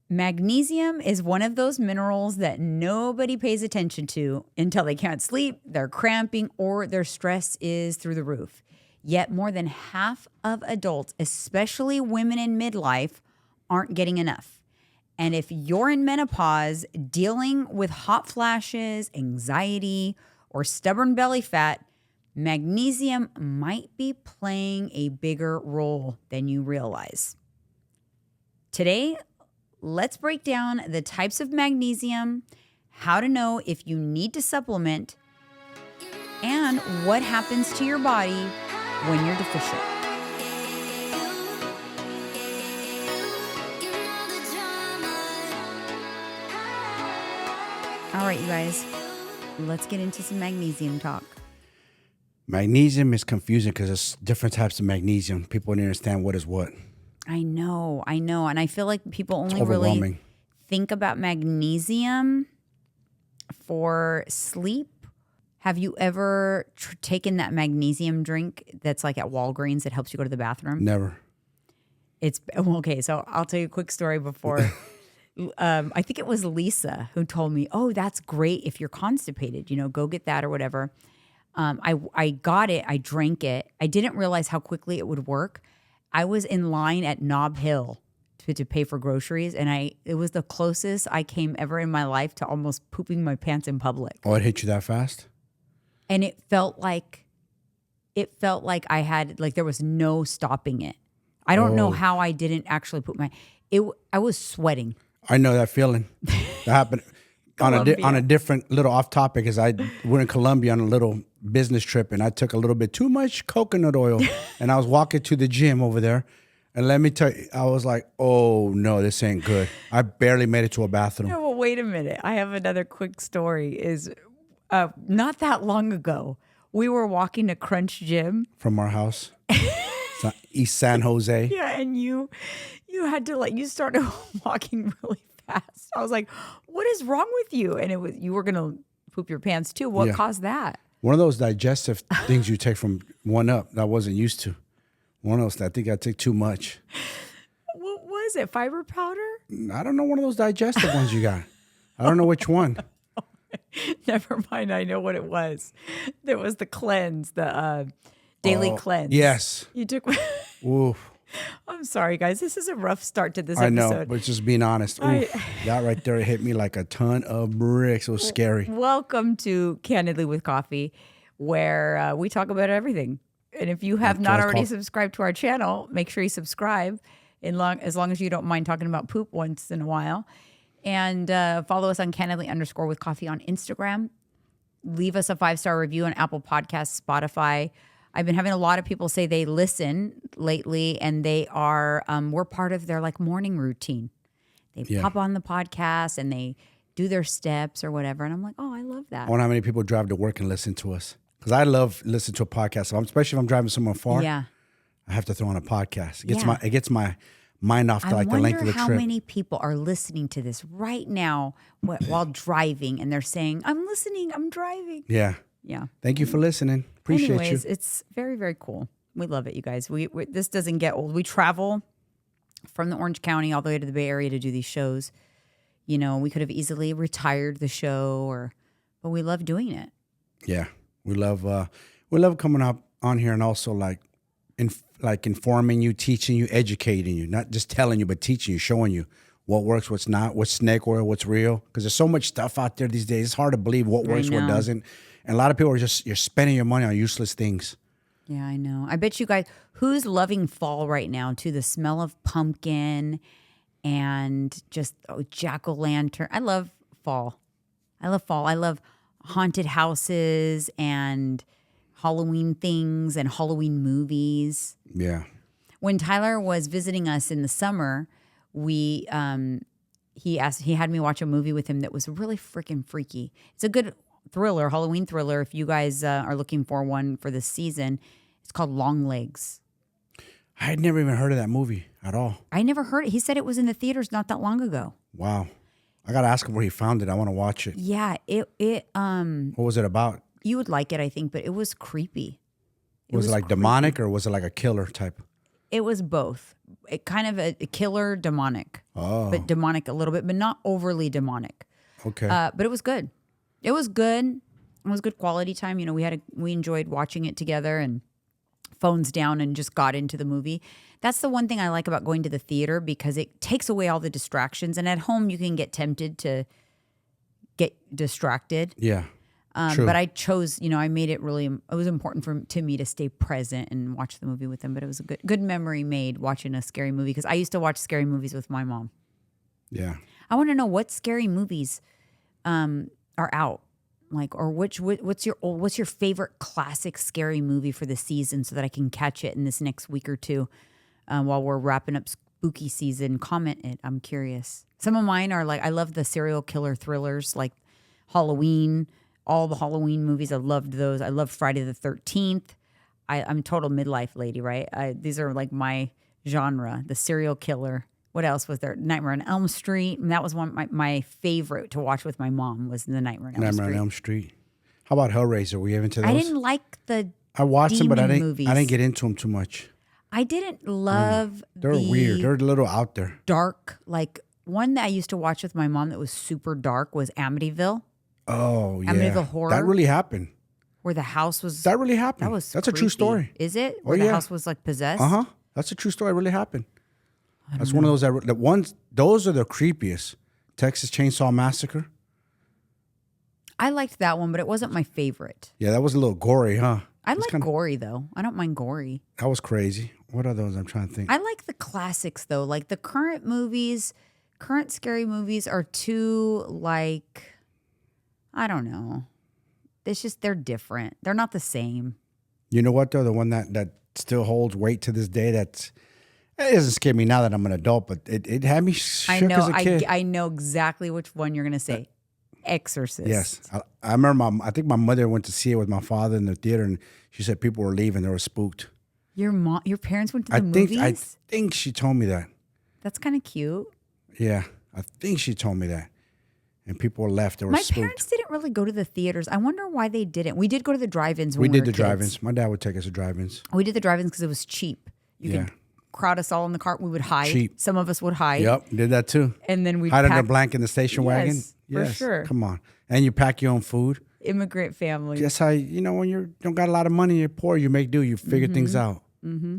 Magnesium is one of those minerals that nobody pays attention to until they can't sleep, they're cramping, or their stress is through the roof. Yet more than half of adults, especially women in midlife, aren't getting enough. And if you're in menopause, dealing with hot flashes, anxiety, or stubborn belly fat, magnesium might be playing a bigger role than you realize. Today, let's break down the types of magnesium, how to know if you need to supplement, and what happens to your body when you're deficient. All right, you guys, let's get into some magnesium talk. Magnesium is confusing because there's different types of magnesium. People don't understand what is what. I know. And I feel like people only really think about magnesium for sleep. Have you ever taken that magnesium drink that's like at Walgreens that helps you go to the bathroom? Never. It's okay. So I'll tell you a quick story before. I think it was Lisa who told me, oh, that's great if you're constipated, go get that or whatever. I got it. I drank it. I didn't realize how quickly it would work. I was in line at Nob Hill to pay for groceries, and it was the closest I came ever in my life to almost pooping my pants in public. Oh, it hit you that fast? And it felt like I had, like, there was no stopping it. I don't know how I didn't actually poop I was sweating. I know that feeling. That happened on a different little off topic, as I went in Colombia on a little business trip, and I took a little bit too much coconut oil, and I was walking to the gym over there, and let me tell you, I was like, oh no, this ain't good. I barely made it to a bathroom. No, well, wait a minute. I have another quick story. Is not that long ago, we were walking to Crunch Gym from our house, East San Jose. Yeah, and you had to you started walking really fast. I was like, what is wrong with you? And you were gonna poop your pants too. What caused that? One of those digestive things you take from 1UP that I wasn't used to. One of those, I think I took too much. What was it? Fiber powder? I don't know, one of those digestive ones you got. I don't know which one. Never mind. I know what it was. There was the cleanse, the daily cleanse. Yes. You took. Oof. I'm sorry, guys. This is a rough start to this episode. episode. I know, but just being honest. That right there hit me like a ton of bricks. It was scary. Welcome to Candidly with Coffee, where we talk about everything. And if you have not already subscribed to our channel, make sure you subscribe as long as you don't mind talking about poop once in a while. And follow us on Candidly_with_coffee on Instagram. Leave us a 5-star review on Apple Podcasts, Spotify. I've been having a lot of people say they listen lately, and they are we're part of their morning routine. They pop on the podcast and they do their steps or whatever, and I'm like, oh, I love that. I wonder how many people drive to work and listen to us, because I love listening to a podcast. So especially if I'm driving somewhere far. Yeah, I have to throw on a podcast. It gets my mind off to the length of the trip. I wonder how many people are listening to this right now while driving, and they're saying, I'm listening, I'm driving. Yeah. Thank you for listening. Appreciate you. It's very, very cool. We love it, you guys. We this doesn't get old. We travel from the Orange County all the way to the Bay Area to do these shows. We could have easily retired the show, but we love doing it. Yeah, we love coming up on here and also informing you, teaching you, educating you, not just telling you, but teaching you, showing you what works, what's not, what's snake oil, what's real. Because there's so much stuff out there these days. It's hard to believe what works, what doesn't. And a lot of people are you're spending your money on useless things. Yeah, I know. I bet you guys, who's loving fall right now too? The smell of pumpkin and just jack-o'-lantern. I love fall. I love haunted houses and Halloween things and Halloween movies. Yeah. When Tyler was visiting us in the summer, he had me watch a movie with him that was really freaking freaky. It's a good thriller, Halloween thriller. If you guys are looking for one for this season, it's called Long Legs. I had never even heard of that movie at all. I never heard it. He said it was in the theaters not that long ago. Wow. I got to ask him where he found it. I want to watch it. Yeah, what was it about? You would like it, I think, but it was creepy. Was it like demonic, or was it like a killer type? It was both. It kind of a killer demonic, but demonic a little bit, but not overly demonic. Okay. But it was good. It was good. It was good quality time. You know, we enjoyed watching it together and phones down and just got into the movie. That's the one thing I like about going to the theater because it takes away all the distractions. And at home, you can get tempted to get distracted. Yeah. True. But I chose, you know, I made it really, it was important to me to stay present and watch the movie with them. But it was a good memory made watching a scary movie because I used to watch scary movies with my mom. Yeah. I want to know what scary movies are out. Like, or what's your favorite classic scary movie for the season so that I can catch it in this next week or two while we're wrapping up spooky season. Comment it. I'm curious. Some of mine are like, I love the serial killer thrillers like Halloween, all the Halloween movies. I loved those. I love Friday the 13th. I'm a total midlife lady, right? These are like my genre, the serial killer. What else was there? Nightmare on Elm Street. And that was one of my favorite to watch with my mom was the Nightmare on Elm Street. Nightmare on Elm Street. How about Hellraiser? Were you into those? I didn't like the I watched them, but I didn't get into them too much. I didn't love They're weird. They're a little out there. Dark, like one that I used to watch with my mom that was super dark was Amityville. Oh, yeah. Amityville Horror. That really happened. Where the house was... That really happened. That's a true story. Is it? Where the house was like possessed? Uh-huh. That's a true story. It really happened. That's one of those those are the creepiest. Texas Chainsaw Massacre. I liked that one, but it wasn't my favorite. Yeah, that was a little gory, huh? I like gory, though. I don't mind gory. That was crazy. What are those? I'm trying to think. I like the classics, though. Like the current scary movies are too, like, I don't know. It's just, they're different. They're not the same. You know what, though? The one that still holds weight to this day, it doesn't scare me now that I'm an adult, but it had me shook as a kid. I know exactly which one you're going to say. Exorcist. Yes. I remember I think my mother went to see it with my father in the theater, and she said people were leaving. They were spooked. Your parents went to the movies? I think she told me that. That's kind of cute. Yeah. I think she told me that. And people were left. They were spooked. My parents didn't really go to the theaters. I wonder why they didn't. We did go to the drive-ins when we we did were the kids. drive-ins. My dad would take us to drive-ins. We did the drive-ins because it was cheap. You could crowd us all in the car. We would hide. Cheap. Some of us would hide. Yep, did that too. And then we'd hide pack. under a blanket in the station wagon. Yes, for sure. Come on. And you pack your own food. Immigrant family. That's how, when you don't got a lot of money, you're poor, you make do. You figure things out. Mm-hmm.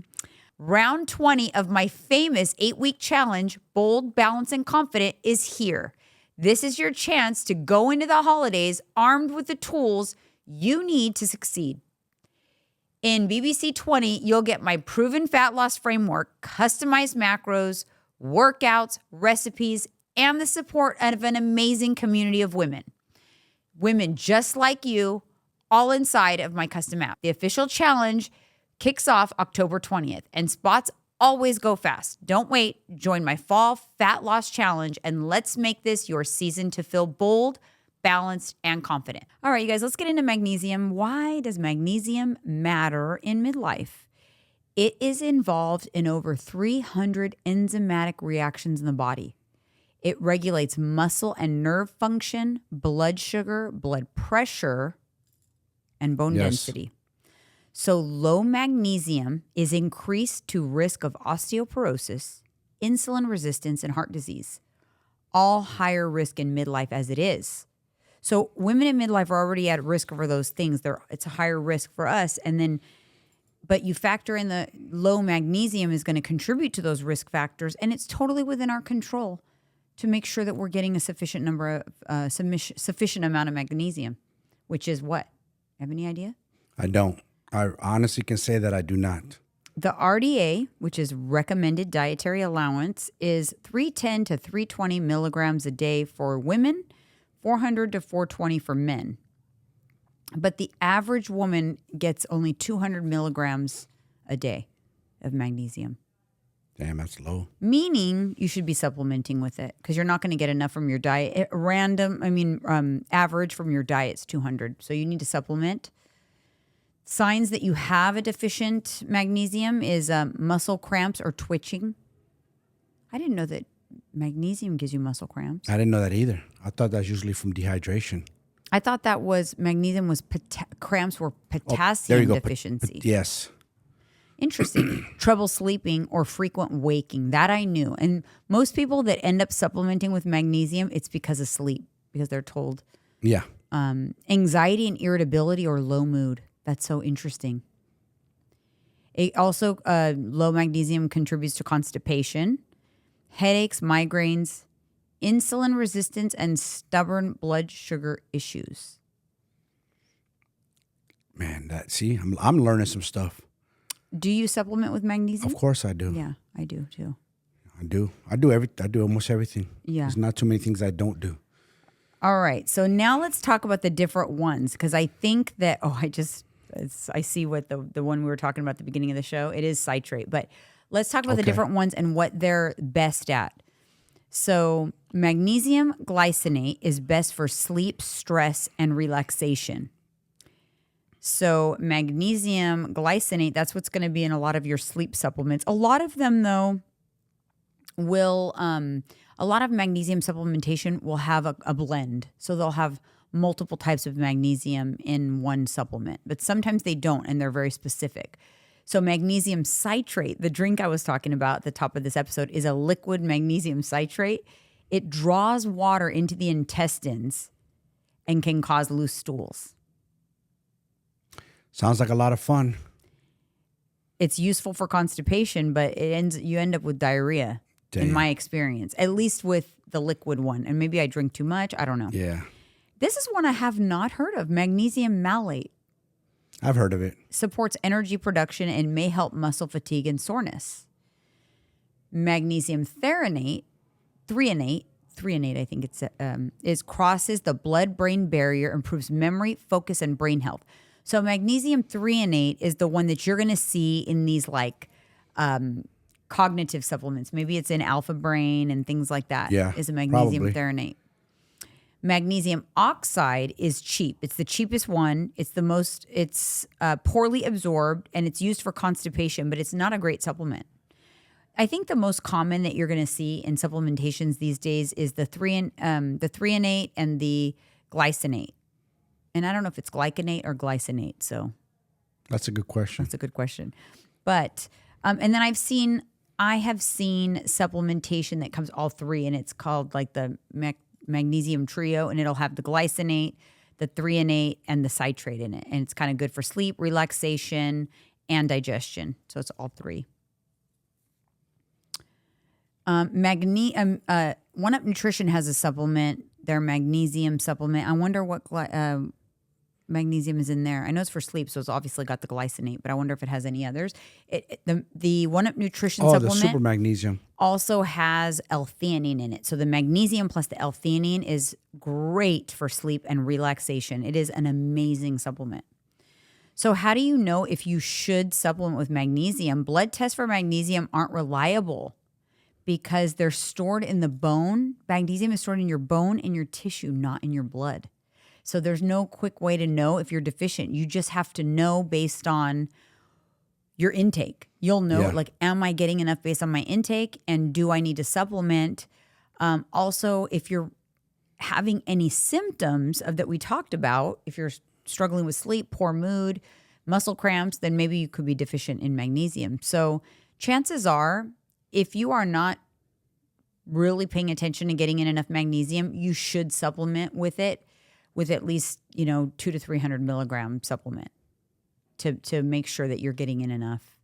Round 20 of my famous 8-week challenge, Bold, Balanced, and Confident, is here. This is your chance to go into the holidays armed with the tools you need to succeed. In BBC 20, you'll get my proven fat loss framework, customized macros, workouts, recipes, and the support of an amazing community of women. Women just like you, all inside of my custom app. The official challenge kicks off October 20th, and spots always go fast. Don't wait. Join my fall fat loss challenge, and let's make this your season to feel bold, balanced, and confident. All right, you guys, let's get into magnesium. Why does magnesium matter in midlife? It is involved in over 300 enzymatic reactions in the body. It regulates muscle and nerve function, blood sugar, blood pressure, and bone density. So low magnesium is increased to risk of osteoporosis, insulin resistance, and heart disease. All higher risk in midlife as it is. So women in midlife are already at risk for those things. It's a higher risk for us. But you factor in the low magnesium is going to contribute to those risk factors, and it's totally within our control to make sure that we're getting a sufficient amount of magnesium, which is what? Have any idea? I don't. I honestly can say that I do not. The RDA, which is recommended dietary allowance, is 310 to 320 milligrams a day for women, 400 to 420 for men. But the average woman gets only 200 milligrams a day of magnesium. Damn, that's low. Meaning you should be supplementing with it because you're not going to get enough from your diet. Average from your diet's 200. So you need to supplement. Signs that you have a deficient magnesium is muscle cramps or twitching. I didn't know that magnesium gives you muscle cramps. I didn't know that either. I thought that's usually from dehydration. I thought that was magnesium was cramps were potassium deficiency. Yes. Interesting. Trouble sleeping or frequent waking. That I knew. And most people that end up supplementing with magnesium, it's because of sleep, because they're told. Yeah. Anxiety and irritability or low mood. That's so interesting. It also, low magnesium contributes to constipation, headaches, migraines, insulin resistance, and stubborn blood sugar issues. Man, I'm learning some stuff. Do you supplement with magnesium? Of course I do. Yeah, I do too. I do almost everything. Yeah. There's not too many things I don't do. All right. So now let's talk about the different ones, because I think that, I see what the one we were talking about at the beginning of the show. It is citrate. But let's talk about the different ones and what they're best at. So magnesium glycinate is best for sleep, stress, and relaxation. So magnesium glycinate, that's what's going to be in a lot of your sleep supplements. A lot of them, though, a lot of magnesium supplementation will have a blend. So they'll have multiple types of magnesium in one supplement, but sometimes they don't, and they're very specific. So magnesium citrate, the drink I was talking about at the top of this episode, is a liquid magnesium citrate. It draws water into the intestines and can cause loose stools. Sounds like a lot of fun. It's useful for constipation, but you end up with diarrhea. Damn. In my experience, at least with the liquid one. And maybe I drink too much. I don't know. Yeah. This is one I have not heard of. Magnesium malate. I've heard of it. Supports energy production and may help muscle fatigue and soreness. Magnesium threonate, I think it's crosses the blood-brain barrier, improves memory, focus, and brain health. So magnesium threonate is the one that you're going to see in these cognitive supplements. Maybe it's in Alpha Brain and things like that. Yeah, is a magnesium probably. threonate. Magnesium oxide is cheap. It's the cheapest one. It's poorly absorbed, and it's used for constipation, but it's not a great supplement. I think the most common that you're going to see in supplementations these days is the threonate and the glycinate. And I don't know if it's glycinate or glycinate. So that's a good question. That's a good question. But and then I have seen supplementation that comes all three, and it's called like the magnesium trio, and it'll have the glycinate, the threonate, and the citrate in it. And it's kind of good for sleep, relaxation, and digestion. So it's all three. One Up Nutrition has a supplement, their magnesium supplement. I wonder what magnesium is in there. I know it's for sleep, so it's obviously got the glycinate, but I wonder if it has any others. The One Up Nutrition supplement, the super magnesium, also has L-theanine in it. So the magnesium plus the L-theanine is great for sleep and relaxation. It is an amazing supplement. So how do you know if you should supplement with magnesium? Blood tests for magnesium aren't reliable because they're stored in the bone. Magnesium is stored in your bone and your tissue, not in your blood. So there's no quick way to know if you're deficient. You just have to know based on your intake. You'll know, am I getting enough based on my intake? And do I need to supplement? Also, if you're having any symptoms that we talked about, if you're struggling with sleep, poor mood, muscle cramps, then maybe you could be deficient in magnesium. So chances are, if you are not really paying attention to getting in enough magnesium, you should supplement with it, with at least 200 to 300 milligram supplement to make sure that you're getting in enough.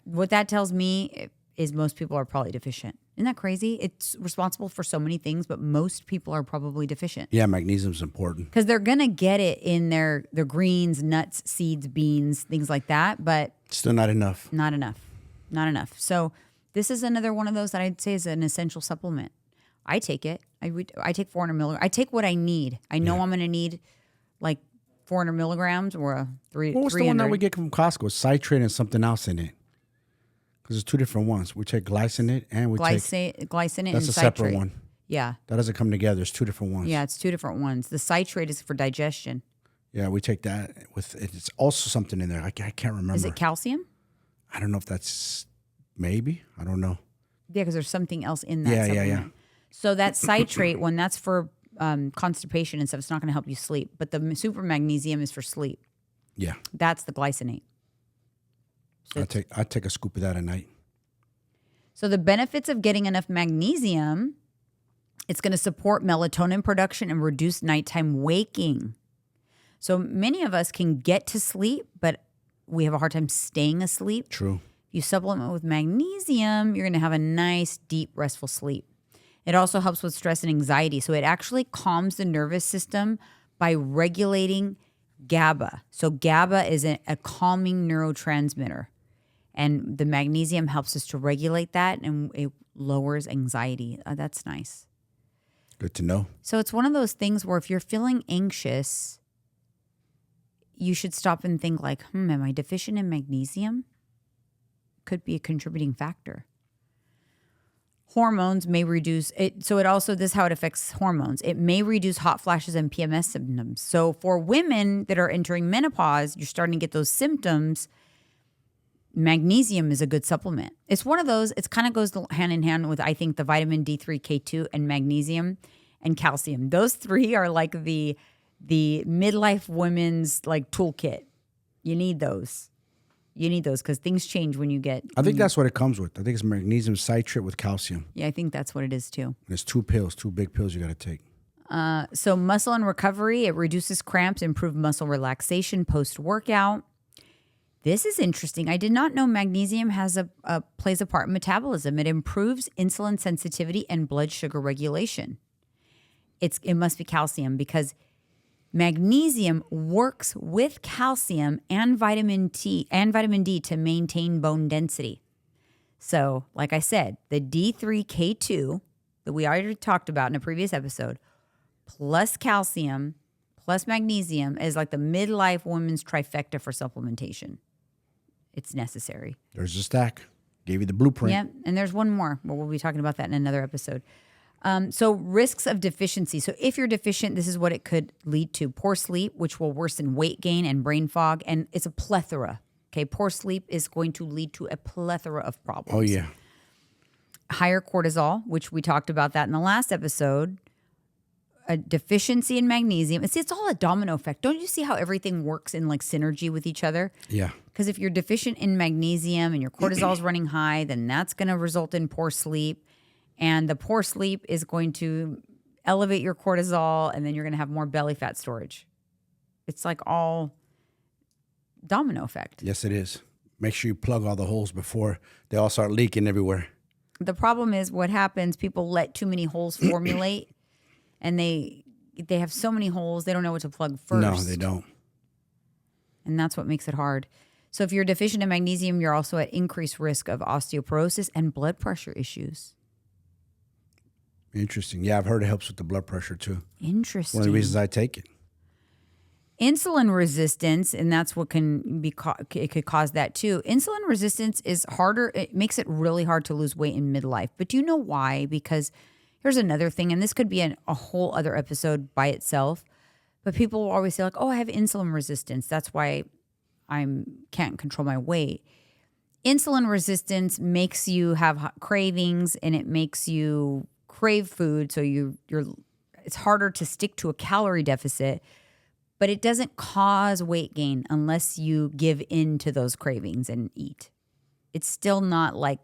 What that tells me is most people are probably deficient. Isn't that crazy? It's responsible for so many things, but most people are probably deficient. Yeah, magnesium's important. Because they're going to get it in their greens, nuts, seeds, beans, things like that, but still not enough. Not enough. So this is another one of those that I'd say is an essential supplement. I take it. I take 400 milligrams. I take what I need. I know I'm going to need like 400 milligrams or a 300. What was the one that we get from Costco? Citrate and something else in it. Because there's two different ones. We take glycinate and we take glycinate. That's and a citrate. separate one. Yeah. That doesn't come together. There's two different ones. Yeah, it's two different ones. The citrate is for digestion. Yeah, we take that with. It's also something in there. I can't remember. Is it calcium? I don't know if that's maybe. I don't know. Yeah, because there's something else in that supplement. Yeah. So that citrate one, that's for constipation and stuff. It's not going to help you sleep. But the super magnesium is for sleep. Yeah. That's the glycinate. So I take a scoop of that at night. So the benefits of getting enough magnesium, it's going to support melatonin production and reduce nighttime waking. So many of us can get to sleep, but we have a hard time staying asleep. True. If you supplement with magnesium, you're going to have a nice, deep, restful sleep. It also helps with stress and anxiety. So it actually calms the nervous system by regulating GABA. So GABA is a calming neurotransmitter. And the magnesium helps us to regulate that, and it lowers anxiety. That's nice. Good to know. So it's one of those things where if you're feeling anxious, you should stop and think like, am I deficient in magnesium? Could be a contributing factor. Hormones may reduce it. So this is how it affects hormones. It may reduce hot flashes and PMS symptoms. So for women that are entering menopause, you're starting to get those symptoms. Magnesium is a good supplement. It's one of those, it kind of goes hand in hand with, I think, the vitamin D3, K2, and magnesium and calcium. Those three are like the midlife women's like toolkit. You need those. Because things change when you get. I think that's what it comes with. I think it's magnesium citrate with calcium. Yeah, I think that's what it is too. And it's 2 pills, 2 big pills you got to take. So muscle and recovery, it reduces cramps, improves muscle relaxation post-workout. This is interesting. I did not know magnesium plays a part in metabolism. It improves insulin sensitivity and blood sugar regulation. It must be calcium because magnesium works with calcium and vitamin D to maintain bone density. So, like I said, the D3K2 that we already talked about in a previous episode, plus calcium, plus magnesium is like the midlife women's trifecta for supplementation. It's necessary. There's a stack. Gave you the blueprint. Yeah, and there's one more, but we'll be talking about that in another episode. So risks of deficiency. So if you're deficient, this is what it could lead to. Poor sleep, which will worsen weight gain and brain fog. And it's a plethora. Okay, poor sleep is going to lead to a plethora of problems. Oh, yeah. Higher cortisol, which we talked about that in the last episode. A deficiency in magnesium. It's all a domino effect. Don't you see how everything works in like synergy with each other? Yeah. Because if you're deficient in magnesium and your cortisol is running high, then that's going to result in poor sleep. And the poor sleep is going to elevate your cortisol, and then you're going to have more belly fat storage. It's like all domino effect. Yes, it is. Make sure you plug all the holes before they all start leaking everywhere. The problem is what happens, people let too many holes formulate. And they have so many holes, they don't know what to plug first. No, they don't. And that's what makes it hard. So if you're deficient in magnesium, you're also at increased risk of osteoporosis and blood pressure issues. Interesting. Yeah, I've heard it helps with the blood pressure too. Interesting. One of the reasons I take it. Insulin resistance, and that's what it could cause that too. Insulin resistance is harder. It makes it really hard to lose weight in midlife. But do you know why? Because here's another thing, and this could be a whole other episode by itself, but people will always say like, oh, I have insulin resistance. That's why I can't control my weight. Insulin resistance makes you have cravings, and it makes you crave food. So it's harder to stick to a calorie deficit, but it doesn't cause weight gain unless you give in to those cravings and eat. It's still not like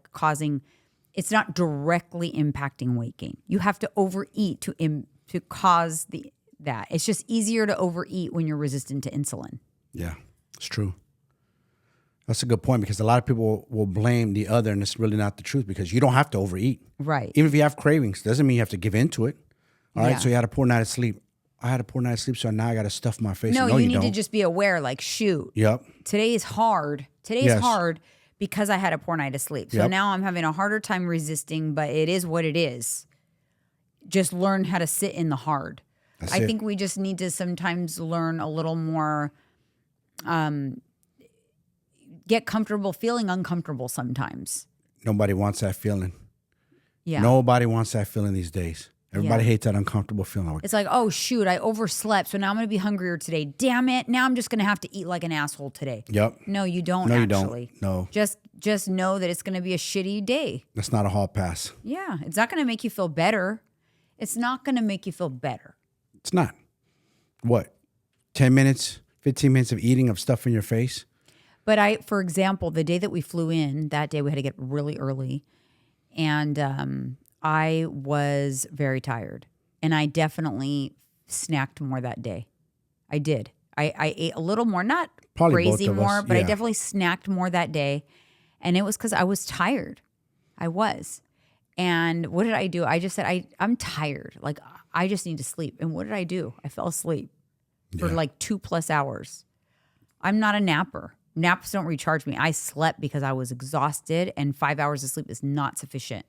it's not directly impacting weight gain. You have to overeat to cause that. It's just easier to overeat when you're resistant to insulin. Yeah, it's true. That's a good point because a lot of people will blame the other, and it's really not the truth because you don't have to overeat. Right. Even if you have cravings, doesn't mean you have to give into it. All right, Yeah. so you had a poor night of sleep. I had a poor night of sleep, so now I got to stuff my face. No, No, you need don't. to just be aware, like, shoot, Yep. today is hard. Today's Yes. hard because I had a poor night of sleep. So Yep. now I'm having a harder time resisting, but it is what it is. Just learn how to sit in the hard. I think we just need to sometimes learn a little more, get comfortable feeling uncomfortable sometimes. Nobody wants that feeling. Yeah. Nobody wants that feeling these days. Everybody Yeah. hates that uncomfortable feeling. It's like, oh, shoot, I overslept. So now I'm going to be hungrier today. Damn it. Now I'm just going to have to eat like an asshole today. Yep. No, you don't No, you actually. don't. No. Just know that it's going to be a shitty day. That's not a hall pass. Yeah. It's not going to make you feel better. It's not going to make you feel better. It's not. What? 10 minutes, 15 minutes of eating of stuff in your face? But for example, the day that we flew in, that day we had to get really early. And I was very tired. And I definitely snacked more that day. I did. I ate a little more, not Probably crazy both of more, us, but I yeah. definitely snacked more that day. And it was because I was tired. I was. And what did I do? I just said, I'm tired. Like, I just need to sleep. And what did I do? I fell asleep for like 2+ hours. I'm not a napper. Naps don't recharge me. I slept because I was exhausted, and 5 hours of sleep is not sufficient.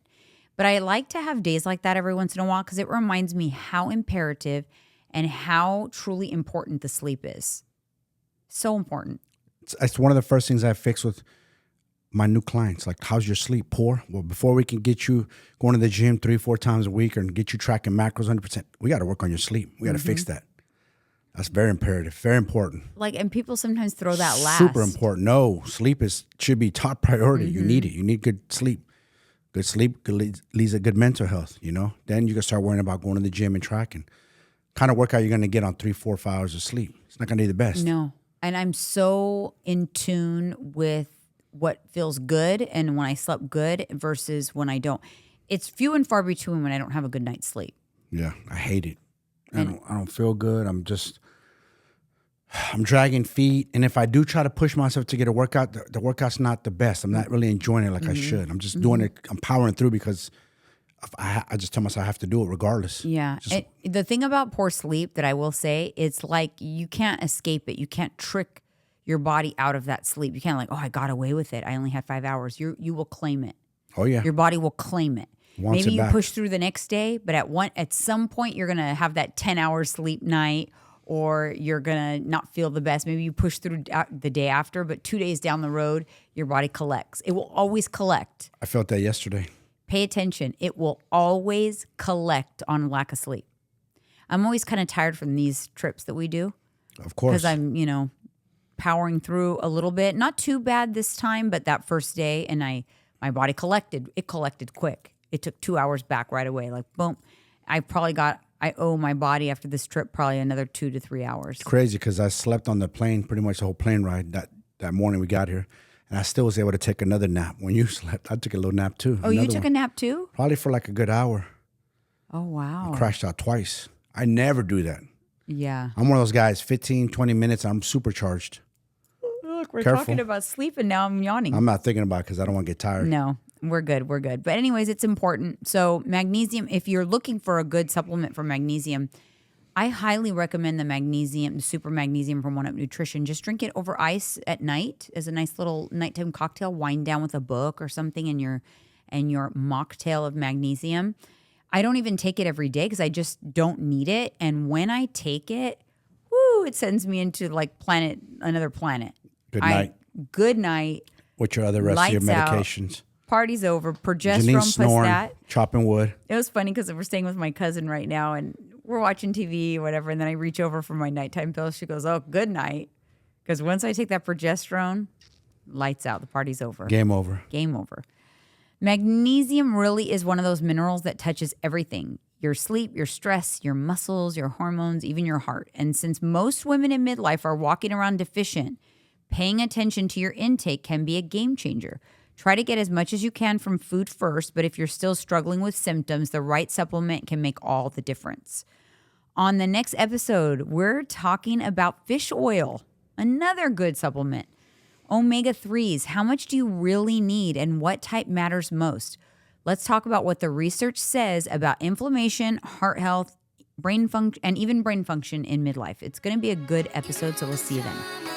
But I like to have days like that every once in a while because it reminds me how imperative and how truly important the sleep is. So important. It's one of the first things I fix with my new clients. Like, how's your sleep? Poor? Well, before we can get you going to the gym 3-4 times a week and get you tracking macros 100%, we got to work on your sleep. We got to fix that. That's very imperative, very important. Like, and people sometimes throw that last. Super important. No, sleep should be top priority. You need it. You need good sleep. Good sleep leads to good mental health, you know? Then you can start worrying about going to the gym and tracking. Kind of workout you're going to get on 3, 4, 5 hours of sleep. It's not going to be the best. No. And I'm so in tune with what feels good and when I slept good versus when I don't. It's few and far between when I don't have a good night's sleep. Yeah, I hate it. I don't feel good. I'm dragging feet. And if I do try to push myself to get a workout, the workout's not the best. I'm not really enjoying it like I should. I'm just doing it. I'm powering through because I just tell myself I have to do it regardless. Yeah. The thing about poor sleep that I will say, it's like you can't escape it. You can't trick your body out of that sleep. You can't I got away with it. I only had 5 hours. You will claim it. Oh, yeah. Your body will claim it. Wants Maybe it you back. push through the next day, but at some point you're going to have that 10-hour sleep night, or you're going to not feel the best. Maybe you push through the day after, but 2 days down the road, your body collects. It will always collect. I felt that yesterday. Pay attention. It will always collect on lack of sleep. I'm always kind of tired from these trips that we do. Of course. Because I'm, powering through a little bit. Not too bad this time, but that first day, and my body collected. It collected quick. It took 2 hours back right away. Like, boom. I owe my body after this trip probably another 2 to 3 hours. It's crazy because I slept on the plane, pretty much the whole plane ride that morning we got here. And I still was able to take another nap. When you slept, I took a little nap too. Oh, you took a nap too? Probably for like a good hour. Oh, wow. I crashed out twice. I never do that. Yeah. I'm one of those guys, 15, 20 minutes, I'm supercharged. Look, we're Careful. talking about sleep and now I'm yawning. I'm not thinking about it because I don't want to get tired. No, we're good. We're good. But anyways, it's important. So magnesium, if you're looking for a good supplement for magnesium, I highly recommend the super magnesium from One Up Nutrition. Just drink it over ice at night as a nice little nighttime cocktail. Wind down with a book or something in your mocktail of magnesium. I don't even take it every day because I just don't need it. And when I take it, it sends me into like another planet. Good night. Good night. What's your other rest of your Lights out. medications? Party's over. Progesterone Janine plus snoring, that. chopping wood. It was funny because we're staying with my cousin right now and we're watching TV, whatever. And then I reach over for my nighttime pill. She goes, "Oh, good night." Because once I take that progesterone, lights out. The party's over. Game over. Game over. Magnesium really is one of those minerals that touches everything. Your sleep, your stress, your muscles, your hormones, even your heart. And since most women in midlife are walking around deficient, paying attention to your intake can be a game changer. Try to get as much as you can from food first, but if you're still struggling with symptoms, the right supplement can make all the difference. On the next episode, we're talking about fish oil, another good supplement. Omega-3s, how much do you really need and what type matters most? Let's talk about what the research says about inflammation, heart health, brain function, and even brain function in midlife. It's going to be a good episode, so we'll see you then.